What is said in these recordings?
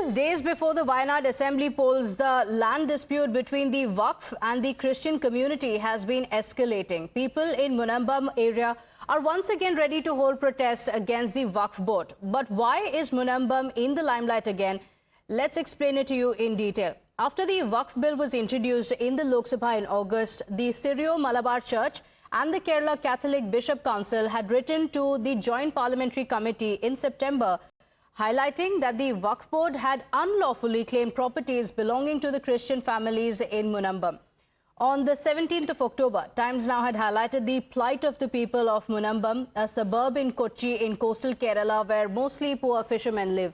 just days before the Wayanad Assembly polls, the land dispute between the Waqf and the Christian community has been escalating. People in Munambam area are once again ready to hold protest against the Waqf Board. But why is Munambam in the limelight again? Let's explain it to you in detail. After the Waqf bill was introduced in the Lok Sabha in August, the Syro-Malabar Church and the Kerala Catholic Bishop Council had written to the Joint Parliamentary Committee in September, highlighting that the Waqf Board had unlawfully claimed properties belonging to the Christian families in Munambam. On the 17th of October, Times Now had highlighted the plight of the people of Munambam, a suburb in Kochi in coastal Kerala where mostly poor fishermen live.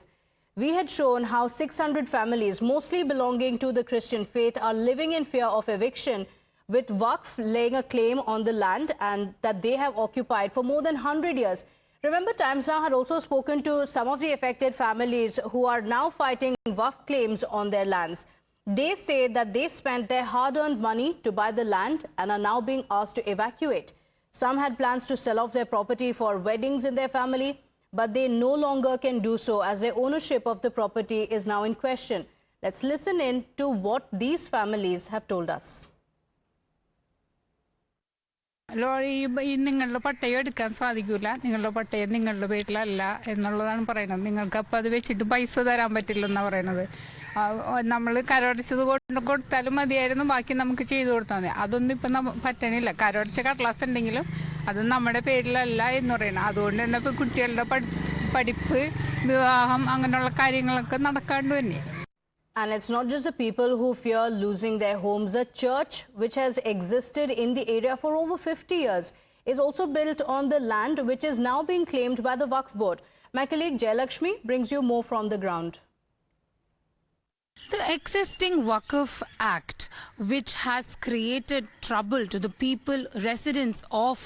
We had shown how 600 families, mostly belonging to the Christian faith, are living in fear of eviction, with Waqf laying a claim on the land and that they have occupied for more than 100 years. Remember, Times Now had also spoken to some of the affected families who are now fighting Waqf claims on their lands. They say that they spent their hard-earned money to buy the land and are now being asked to evacuate. Some had plans to sell off their property for weddings in their family, but they no longer can do so as their ownership of the property is now in question. Let's listen in to what these families have told us. നിങ്ങളുടെ പട്ടയം എടുക്കാൻ സാധിക്കില്ല, നിങ്ങളുടെ പട്ടയം നിങ്ങളുടെ വീട്ടിലല്ല എന്നുള്ളതാണ് പറയുന്നത്. നിങ്ങൾക്ക് അപ്പോൾ അത് വെച്ചിട്ട് പൈസ തരാൻ പറ്റില്ലെന്നാണ് പറയുന്നത്. നമ്മൾ കരമടച്ചത് കൊടുത്താലും മതിയായിരുന്നു, ബാക്കി നമുക്ക് ചെയ്തു കൊടുത്താൽ മതി. അതൊന്നും ഇപ്പം പറ്റണില്ല. കരമടച്ച കടലാസ് ഉണ്ടെങ്കിലും അത് നമ്മുടെ പേരിലല്ല എന്ന് പറയുന്നത്. അതുകൊണ്ട് തന്നെ ഇപ്പോൾ കുട്ടികളുടെ പഠിപ്പ്, വിവാഹം അങ്ങനെയുള്ള കാര്യങ്ങളൊക്കെ നടക്കാണ്ട് തന്നെ. And it's not just the people who fear losing their homes. A church which has existed in the area for over 50 years is also built on the land which is now being claimed by the Waqf Board. My colleague Jayalakshmi brings you more from the ground. The existing Waqf Act, which has created trouble to the people, residents of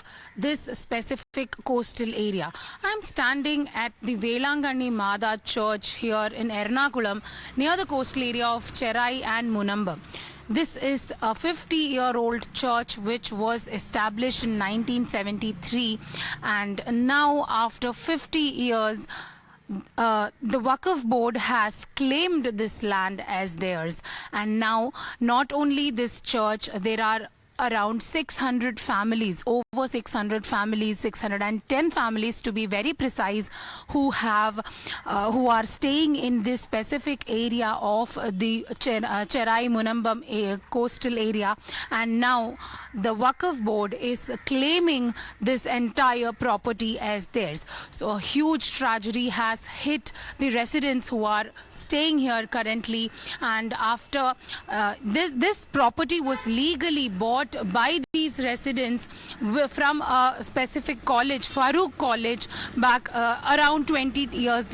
this specific coastal area. I'm standing at the Velangani Mada Church here in Ernakulam, near the coastal area of Cherai and Munambam. This is a 50-year-old church which was established in 1973, and now after 50 years, the Waqf Board has claimed this land as theirs. And now not only this church, there are around 600 families, over 600 families, 610 families to be very precise, who are staying in this specific area of the Cherai Munambam coastal area. And now the Waqf Board is claiming this entire property as theirs. So a huge tragedy has hit the residents who are staying here currently. And after this property was legally bought by these residents from a specific college, Farooq College, back around 20 years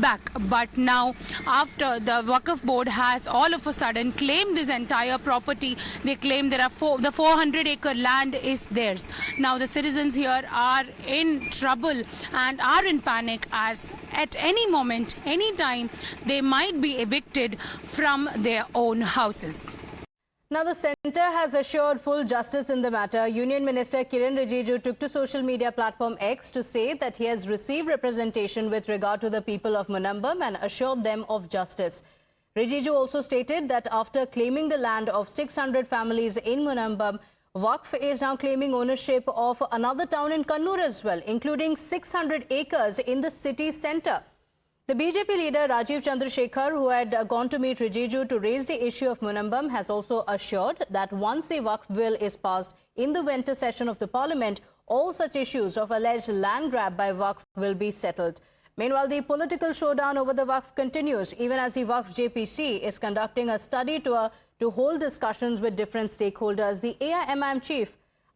back. But now, after the Waqf Board has all of a sudden claimed this entire property, they claim there are the 400-acre land is theirs. Now the citizens here are in trouble and are in panic, as at any moment, any time, they might be evicted from their own houses. Now, the centre has assured full justice in the matter. Union Minister Kiren Rijiju took to social media platform X to say that he has received representation with regard to the people of Munambam and assured them of justice. Rijiju also stated that after claiming the land of 600 families in Munambam, Waqf is now claiming ownership of another town in Kannur as well, including 600 acres in the city centre. The BJP leader Rajiv Chandrasekhar, who had gone to meet Rijiju to raise the issue of Munambam, has also assured that once the Waqf bill is passed in the winter session of the parliament, all such issues of alleged land grab by Waqf will be settled. Meanwhile, the political showdown over the Waqf continues, even as the Waqf JPC is conducting a study tour to hold discussions with different stakeholders. The AIMIM chief,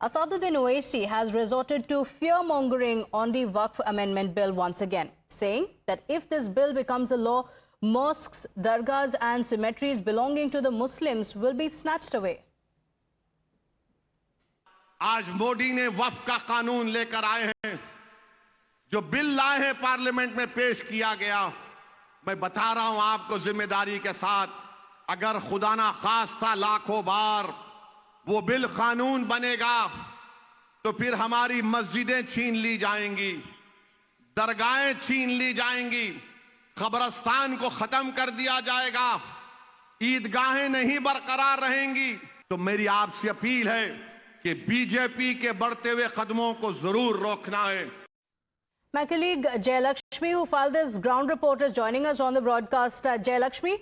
Asaduddin Owaisi, has resorted to fear-mongering on the Waqf Amendment Bill once again, saying that if this bill becomes a law, mosques, dargahs and cemeteries belonging to the Muslims will be snatched away. आज मोदी ने वक्फ का कानून लेकर आए हैं, जो bill लाए हैं पार्लियामेंट में पेश किया गया. मैं बता रहा हूं आपको जिम्मेदारी के साथ, अगर खुदा ना खास्ता लाखों बार वो बिल कानून बनेगा तो फिर हमारी मस्जिदें छीन ली जाएंगी, दरगाहें छीन ली जाएंगी, कब्रिस्तान को खत्म कर दिया जाएगा, ईदगाहें नहीं बरकरार रहेंगी। तो मेरी आपसे अपील है कि बीजेपी के बढ़ते हुए कदमों को जरूर रोकना है। My colleague Jayalakshmi, who filed this ground report, is joining us on the broadcast. Jayalakshmi,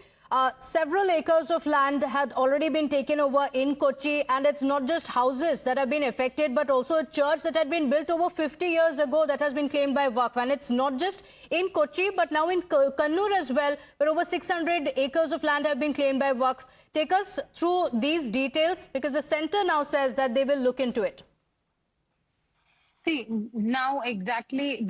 several acres of land had already been taken over in Kochi, and it's not just houses that have been affected, but also a church that had been built over 50 years ago that has been claimed by Waqf. And it's not just in Kochi, but now in Kannur as well, where over 600 acres of land have been claimed by Waqf. Take us through these details, because the centre now says that they will look into it. See, now exactly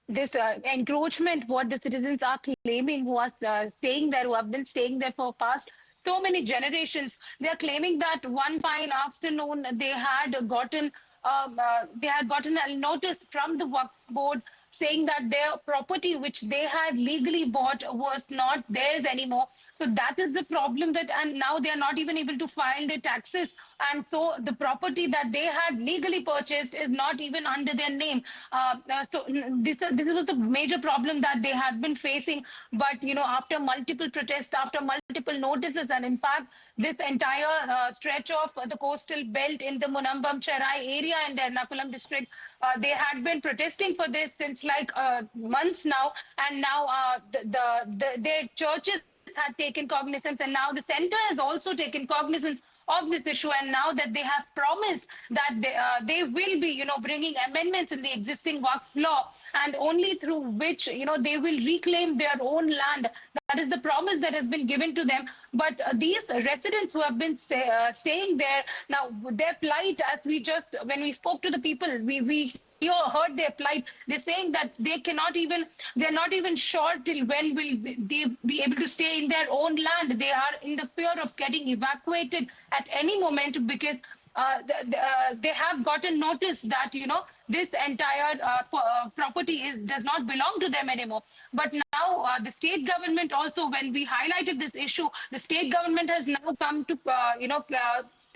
this encroachment, what the citizens are claiming, who are staying there, who have been staying there for past so many generations, they are claiming that one fine afternoon they had gotten a notice from the Waqf Board saying that their property which they had legally bought was not theirs anymore. So that is the problem, that and now they are not even able to file their taxes, and so the property that they had legally purchased is not even under their name. So this was the major problem that they had been facing. But after multiple protests, after multiple notices, and in fact this entire stretch of the coastal belt in the Munambam Cherai area in the Ernakulam district, they had been protesting for this since like months now, and now their churches had taken cognizance, and now the centre has also taken cognizance of this issue, and now that they have promised that they will be bringing amendments in the existing Waqf law, and only through which they will reclaim their own land. That is the promise that has been given to them. But these residents who have been staying there, now their plight, as when we spoke to the people, we heard their plight. They're saying that they're not even sure till when will they be able to stay in their own land. They are in the fear of getting evacuated at any moment, because they have gotten notice that this entire property does not belong to them anymore. But now the state government also, when we highlighted this issue, the state government has now come to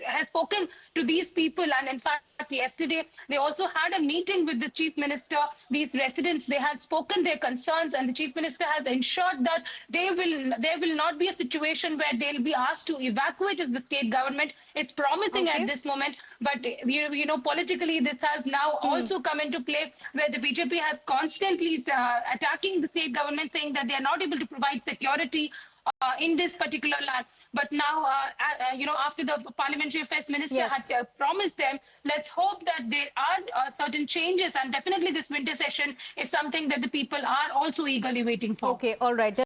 has spoken to these people, and in fact yesterday they also had a meeting with the chief minister. These residents, they had spoken their concerns, and the chief minister has ensured that there will not be a situation where they'll be asked to evacuate, as the state government is promising at this moment. But politically this has now also come into play, where the BJP has constantly attacking the state government, saying that they are not able to provide security in this particular land. But now, after the Parliamentary Affairs Minister had promised them, let's hope that there are certain changes, and definitely this winter session is something that the people are also eagerly waiting for. Okay, all right.